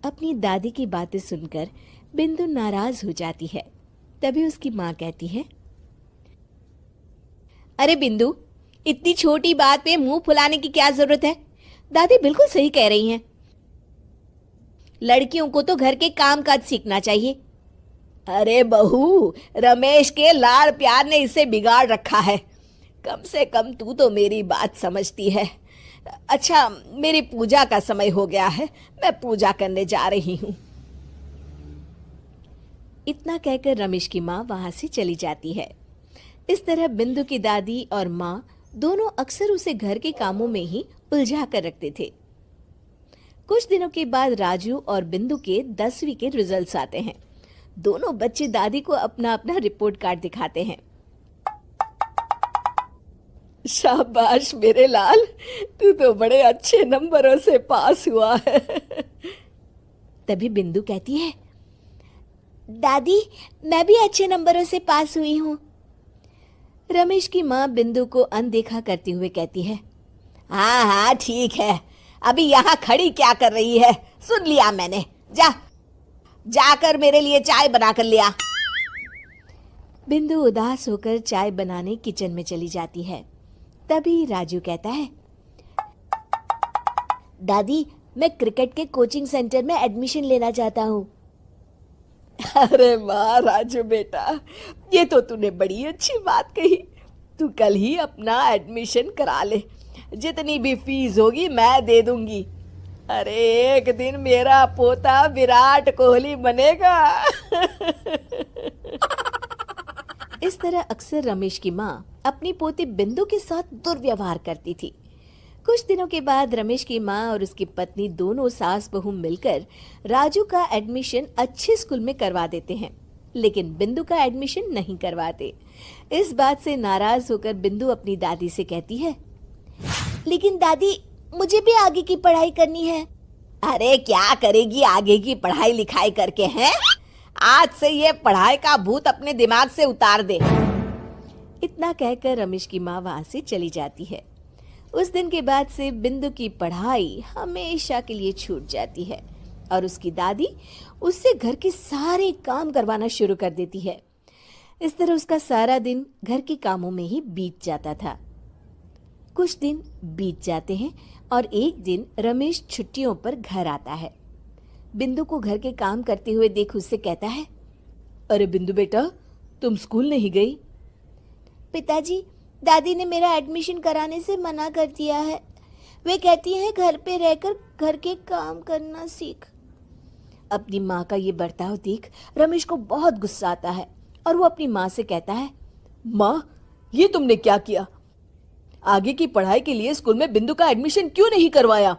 अपनी दादी की बातें सुनकर बिंदु नाराज हो जाती है। तभी उसकी माँ कहती है, अरे बिंदु, इतनी छोटी बात पे मुंह फुलाने की क्या जरूरत है? दादी बिल्कुल सही कह रही हैं। लड़कियों को तो घर के काम काज सीखना चाहिए। अरे बहू, रमेश के लाड़ प्यार ने इसे बिगाड़ रखा है। कम से कम तू तो मेरी बात समझती है। अच्छा, मेरी पूजा का समय हो गया है, मैं पूजा करने जा रही हूँ। इतना कहकर रमेश की माँ वहां से चली जाती है। इस तरह बिंदु की दादी और माँ दोनों अक्सर उसे घर के कामों में ही उलझा कर रखते थे। कुछ दिनों के बाद राजू और बिंदु के 10वीं के रिजल्ट्स आते हैं। दोनों बच्चे दादी को अपना अपना रिपोर्ट कार्ड दिखाते हैं। शाबाश मेरे लाल, तू तो बड़े अच्छे नंबरों से पास हुआ है। तभी बिंदु कहती है, दादी मैं भी अच्छे नंबरों से पास हुई हूँ। रमेश की माँ बिंदु को अनदेखा करते हुए कहती है, हाँ हाँ ठीक है, अभी यहाँ खड़ी क्या कर रही है? सुन लिया मैंने, जाकर मेरे लिए चाय बनाकर ले आ। बिंदु उदास होकर चाय बनाने किचन में चली जाती है। तभी राजू कहता है, दादी मैं क्रिकेट के कोचिंग सेंटर में एडमिशन लेना चाहता हूँ। अरे वाह राजू बेटा, ये तो तूने बड़ी अच्छी बात कही। तू कल ही अपना एडमिशन करा ले, जितनी भी फीस होगी मैं दे दूंगी। अरे एक दिन मेरा पोता विराट कोहली बनेगा। इस तरह अक्सर रमेश की माँ अपनी पोती बिंदु के साथ दुर्व्यवहार करती थी। कुछ दिनों के बाद रमेश की माँ और उसकी पत्नी दोनों सास बहू मिलकर राजू का एडमिशन अच्छे स्कूल में करवा देते हैं, लेकिन बिंदु का एडमिशन नहीं करवाते। इस बात से नाराज होकर बिंदु अपनी दादी से कहती है, लेकिन दादी मुझे भी आगे की पढ़ाई करनी है। अरे क्या करेगी आगे की पढ़ाई लिखाई करके हैं? आज से ये पढ़ाई का भूत अपने दिमाग से उतार दे। इतना कहकर रमेश की माँ वहां से चली जाती है। उस दिन के बाद से बिंदु की पढ़ाई हमेशा के लिए छूट जाती है और उसकी दादी उससे घर के सारे काम करवाना शुरू कर देती है। इस तरह उसका सारा दिन घर के कामों में ही बीत जाता था। कुछ दिन बीत जाते हैं और एक दिन रमेश छुट्टियों पर घर आता है। बिंदु को घर के काम करते हुए देख उससे कहता है, अरे बिंदु बेटा, तुम स्कूल नहीं गई? पिताजी, दादी ने मेरा एडमिशन कराने से मना कर दिया है। वे कहती हैं घर पे रहकर घर के काम करना सीख। अपनी माँ का ये बर्ताव देख रमेश को बहुत गुस्सा आता है और वो अपनी माँ से कहता है, माँ ये तुमने क्या किया? आगे की पढ़ाई के लिए स्कूल में बिंदु का एडमिशन क्यों नहीं करवाया?